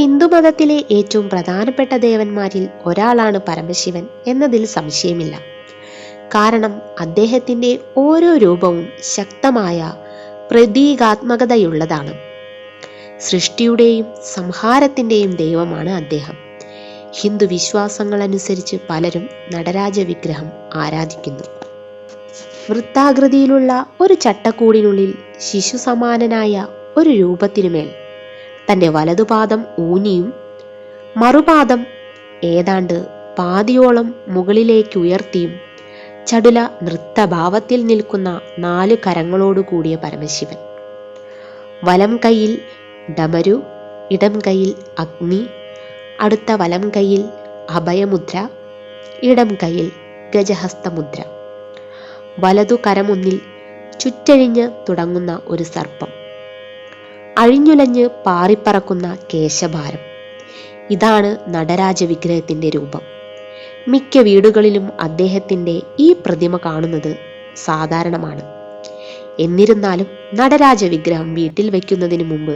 ഹിന്ദുമതത്തിലെ ഏറ്റവും പ്രധാനപ്പെട്ട ദേവന്മാരിൽ ഒരാളാണ് പരമശിവൻ എന്നതിൽ സംശയമില്ല. കാരണം അദ്ദേഹത്തിൻ്റെ ഓരോ രൂപവും ശക്തമായ പ്രതീകാത്മകതയുള്ളതാണ്. സൃഷ്ടിയുടെയും സംഹാരത്തിൻ്റെയും ദൈവമാണ് അദ്ദേഹം. ഹിന്ദു വിശ്വാസങ്ങളനുസരിച്ച് പലരും നടരാജ വിഗ്രഹം ആരാധിക്കുന്നു. വൃത്താകൃതിയിലുള്ള ഒരു ചട്ടക്കൂടിനുള്ളിൽ ശിശു സമാനനായ ഒരു രൂപത്തിനുമേൽ തൻ്റെ വലതുപാദം ഊന്നിയും മറുപാദം ഏതാണ്ട് പാതിയോളം മുകളിലേക്ക് ഉയർത്തിയും ചടുല നൃത്തഭാവത്തിൽ നിൽക്കുന്ന 4 കരങ്ങളോടു കൂടിയ പരമശിവൻ. വലം കൈയിൽ ഡമരു, ഇടം കൈയിൽ അഗ്നി, അടുത്ത വലം കൈയിൽ അഭയമുദ്ര, ഇടം കൈയിൽ ഗജഹസ്തമുദ്ര. വലതു കരമൊന്നിൽ ചുറ്റഴിഞ്ഞ് തുടങ്ങുന്ന ഒരു സർപ്പം, അഴിഞ്ഞുലഞ്ഞ് പാറിപ്പറക്കുന്ന കേശഭാരം. ഇതാണ് നടരാജ വിഗ്രഹത്തിൻ്റെ രൂപം. മിക്ക വീടുകളിലും അദ്ദേഹത്തിൻ്റെ ഈ പ്രതിമ കാണുന്നത് സാധാരണമാണ്. എന്നിരുന്നാലും നടരാജ വിഗ്രഹം വീട്ടിൽ വയ്ക്കുന്നതിന് മുമ്പ്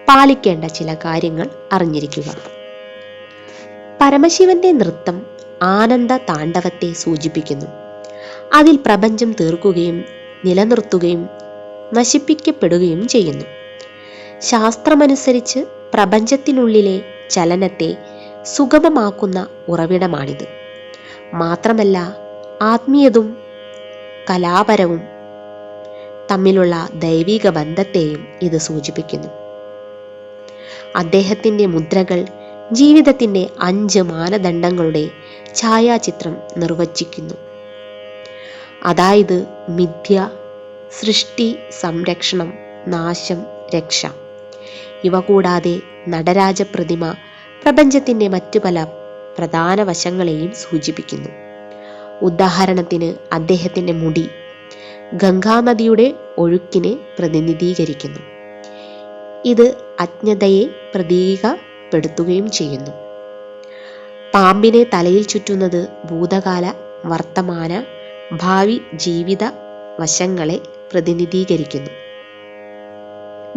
പാലിക്കേണ്ട ചില കാര്യങ്ങൾ അറിഞ്ഞിരിക്കുക. പരമശിവന്റെ നൃത്തം ആനന്ദ താണ്ഡവത്തെ സൂചിപ്പിക്കുന്നു. അതിൽ പ്രപഞ്ചം തീർക്കുകയും നിലനിർത്തുകയും നശിപ്പിക്കപ്പെടുകയും ചെയ്യുന്നു. ശാസ്ത്രമനുസരിച്ച് പ്രപഞ്ചത്തിനുള്ളിലെ ചലനത്തെ സുഗമമാക്കുന്ന ഉറവിടമാണിത്. മാത്രമല്ല ആത്മീയതും കലാപരവും തമ്മിലുള്ള ദൈവിക ബന്ധത്തെയും ഇത് സൂചിപ്പിക്കുന്നു. അദ്ദേഹത്തിൻ്റെ മുദ്രകൾ ജീവിതത്തിൻ്റെ 5 മാനദണ്ഡങ്ങളുടെ ഛായാചിത്രം നിർവചിക്കുന്നു. അതായത് മിഥ്യ, സൃഷ്ടി, സംരക്ഷണം, നാശം, രക്ഷ. ഇവ കൂടാതെ നടരാജ പ്രതിമ പ്രപഞ്ചത്തിൻ്റെ മറ്റു പല പ്രധാന വശങ്ങളെയും സൂചിപ്പിക്കുന്നു. ഉദാഹരണത്തിന് അദ്ദേഹത്തിൻ്റെ മുടി ഗംഗാനദിയുടെ ഒഴുക്കിനെ പ്രതിനിധീകരിക്കുന്നു. ഇത് അജ്ഞതയെ പ്രതീകപ്പെടുത്തുകയും ചെയ്യുന്നു. പാമ്പിനെ തലയിൽ ചുറ്റുന്നത് ഭൂതകാല, വർത്തമാന, ഭാവി ജീവിത വശങ്ങളെ പ്രതിനിധീകരിക്കുന്നു.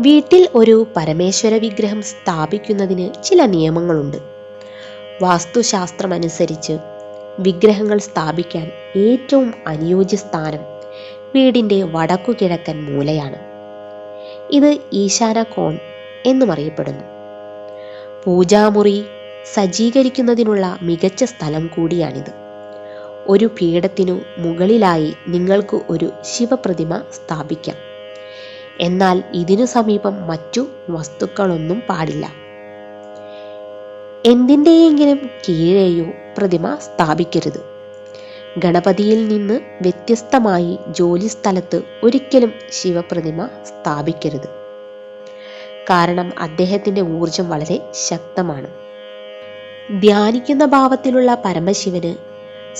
വീട്ടിൽ ഒരു പരമേശ്വര വിഗ്രഹം സ്ഥാപിക്കുന്നതിന് ചില നിയമങ്ങളുണ്ട്. വാസ്തുശാസ്ത്രമനുസരിച്ച് വിഗ്രഹങ്ങൾ സ്ഥാപിക്കാൻ ഏറ്റവും അനുയോജ്യ സ്ഥാനം വീടിൻ്റെ വടക്കുകിഴക്കൻ മൂലയാണ്. ഇത് ഈശാന കോൺ എന്നും അറിയപ്പെടുന്നു. പൂജാമുറി സജ്ജീകരിക്കുന്നതിനുള്ള മികച്ച സ്ഥലം കൂടിയാണിത്. ഒരു പീഠത്തിനു മുകളിലായി നിങ്ങൾക്ക് ഒരു ശിവപ്രതിമ സ്ഥാപിക്കാം. എന്നാൽ ഇതിനു സമീപം മറ്റു വസ്തുക്കളൊന്നും പാടില്ല. എന്തിൻ്റെയെങ്കിലും കീഴെയോ പ്രതിമ സ്ഥാപിക്കരുത്. ഗണപതിയിൽ നിന്ന് വ്യത്യസ്തമായി ജോലിസ്ഥലത്ത് ഒരിക്കലും ശിവപ്രതിമ സ്ഥാപിക്കരുത്. കാരണം അദ്ദേഹത്തിൻ്റെ ഊർജം വളരെ ശക്തമാണ്. ധ്യാനിക്കുന്ന ഭാവത്തിലുള്ള പരമശിവന്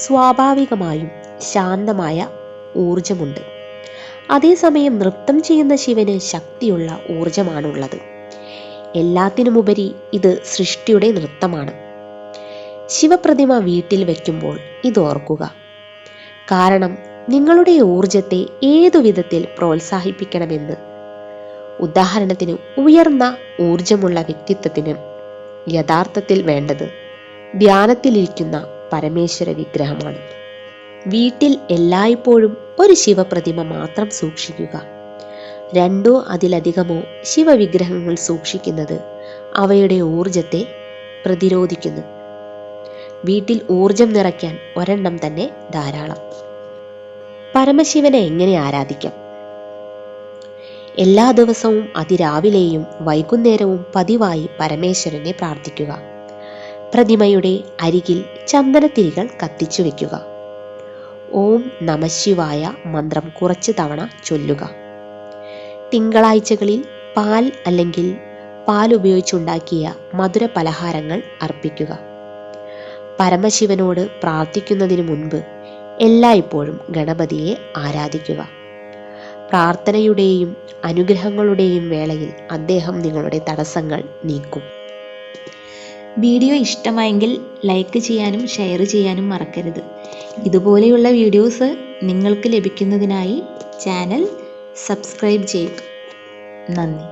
സ്വാഭാവികമായും ശാന്തമായ ഊർജമുണ്ട്. അതേസമയം നൃത്തം ചെയ്യുന്ന ശിവന് ശക്തിയുള്ള ഊർജമാണുള്ളത്. എല്ലാത്തിനുമുപരി ഇത് സൃഷ്ടിയുടെ നൃത്തമാണ്. ശിവപ്രതിമ വീട്ടിൽ വയ്ക്കുമ്പോൾ ഇത് ഓർക്കുക. കാരണം നിങ്ങളുടെ ഊർജത്തെ ഏതു വിധത്തിൽ പ്രോത്സാഹിപ്പിക്കണമെന്ന്. ഉദാഹരണത്തിന് ഉയർന്ന ഊർജമുള്ള വ്യക്തിത്വത്തിന് യഥാർത്ഥത്തിൽ വേണ്ടത് ധ്യാനത്തിലിരിക്കുന്ന പരമേശ്വര വിഗ്രഹമാണ്. വീട്ടിൽ എല്ലായ്പ്പോഴും ഒരു ശിവപ്രതിമ മാത്രം സൂക്ഷിക്കുക. 2 അതിലധികമോ ശിവവിഗ്രഹങ്ങൾ സൂക്ഷിക്കുന്നത് അവയുടെ ഊർജത്തെ പ്രതിരോധിക്കുന്നു. വീട്ടിൽ ഊർജം നിറയ്ക്കാൻ ഒരെണ്ണം തന്നെ ധാരാളം. പരമശിവനെ എങ്ങനെ ആരാധിക്കാം? എല്ലാ ദിവസവും അതിരാവിലെയും വൈകുന്നേരവും പതിവായി പരമേശ്വരനെ പ്രാർത്ഥിക്കുക. പ്രതിമയുടെ അരികിൽ ചന്ദനത്തിരികൾ കത്തിച്ചു വയ്ക്കുക. ഓം നമഃശിവായ മന്ത്രം കുറച്ച് തവണ ചൊല്ലുക. തിങ്കളാഴ്ചകളിൽ പാൽ അല്ലെങ്കിൽ പാൽ ഉപയോഗിച്ചുണ്ടാക്കിയ മധുര പലഹാരങ്ങൾ അർപ്പിക്കുക. പരമശിവനോട് പ്രാർത്ഥിക്കുന്നതിന് മുൻപ് എല്ലായ്പ്പോഴും ഗണപതിയെ ആരാധിക്കുക. പ്രാർത്ഥനയുടെയും അനുഗ്രഹങ്ങളുടെയും വേളയിൽ അദ്ദേഹം നിങ്ങളുടെ തടസ്സങ്ങൾ നീക്കും. വീഡിയോ ഇഷ്ടമായെങ്കിൽ ലൈക്ക് ചെയ്യാനും ഷെയർ ചെയ്യാനും മറക്കരുത്. ഇതുപോലെയുള്ള വീഡിയോസ് നിങ്ങൾക്ക് ലഭിക്കുന്നതിനായി ചാനൽ സബ്സ്ക്രൈബ് ചെയ്യുക. നന്ദി.